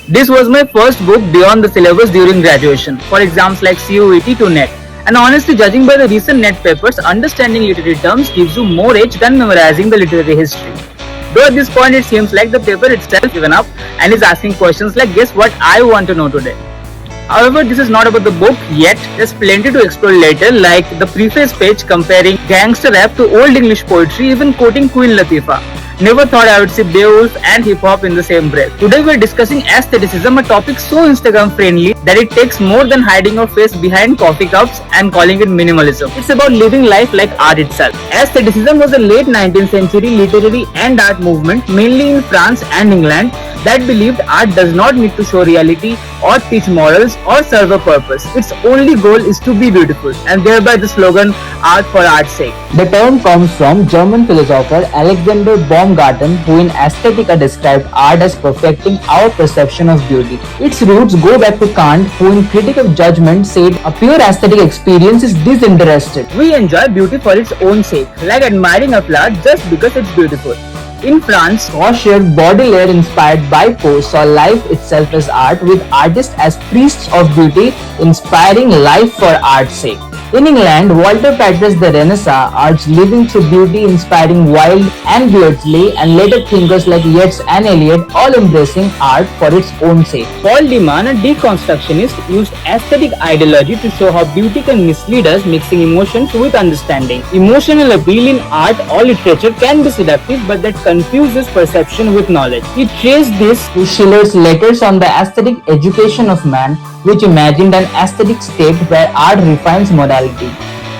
This was my first book beyond the syllabus during graduation, for exams like CUET to NET. And honestly, judging by the recent NET papers, understanding literary terms gives you more edge than memorizing the literary history. Though at this point it seems like the paper itself given up and is asking questions like guess what I want to know today. However, this is not about the book yet. There's plenty to explore later, like the preface page comparing gangster rap to old English poetry, even quoting Queen Latifah. Never thought I would see Beowulf and hip hop in the same breath. Today we're discussing aestheticism, a topic so Instagram friendly that it takes more than hiding your face behind coffee cups and calling it minimalism. It's about living life like art itself. Aestheticism was a late 19th century literary and art movement, mainly in France and England, that believed art does not need to show reality or teach morals or serve a purpose. Its only goal is to be beautiful, and thereby the slogan art for art's sake. The term comes from German philosopher Alexander Baumgarten, who in Aesthetica described art as perfecting our perception of beauty. Its roots go back to Kant, who in Critique of Judgment said a pure aesthetic experience is disinterested. We enjoy beauty for its own sake, like admiring a flower just because it's beautiful. In France, Gaucher Baudelaire, inspired by Poe, saw life itself as art, with artists as priests of beauty, inspiring life for art's sake. In England, Walter Pater's The Renaissance urged living through beauty, inspiring Wilde and Beardsley, and later thinkers like Yeats and Eliot, all embracing art for its own sake. Paul Deman, a deconstructionist, used aesthetic ideology to show how beauty can mislead us, mixing emotions with understanding. Emotional appeal in art or literature can be seductive, but that confuses perception with knowledge. He traced this To Schiller's letters on the aesthetic education of man, which imagined an aesthetic state where art refines morality.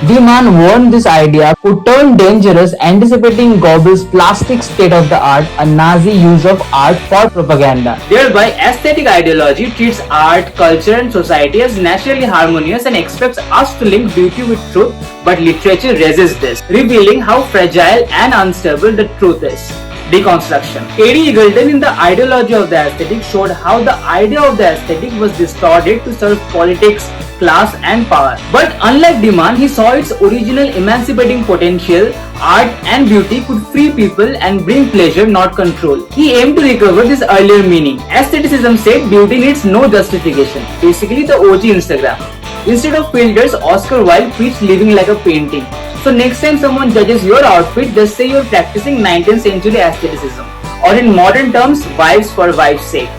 Deman warned this idea could turn dangerous, anticipating Goebbels' plastic state of the art, a Nazi use of art for propaganda. Thereby, aesthetic ideology treats art, culture, and society as naturally harmonious and expects us to link beauty with truth, but literature resists this, revealing how fragile and unstable the truth is. Deconstruction. A.D. Eagleton in The Ideology of the Aesthetic showed how the idea of the aesthetic was distorted to serve politics, class, and power. But unlike Deman, he saw its original emancipating potential. Art and beauty could free people and bring pleasure, not control. He aimed to recover this earlier meaning. Aestheticism said beauty needs no justification. Basically the OG Instagram. Instead of filters, Oscar Wilde preached living like a painting. So next time someone judges your outfit, just say you're practicing 19th century aestheticism. Or in modern terms, vibes for vibes' sake.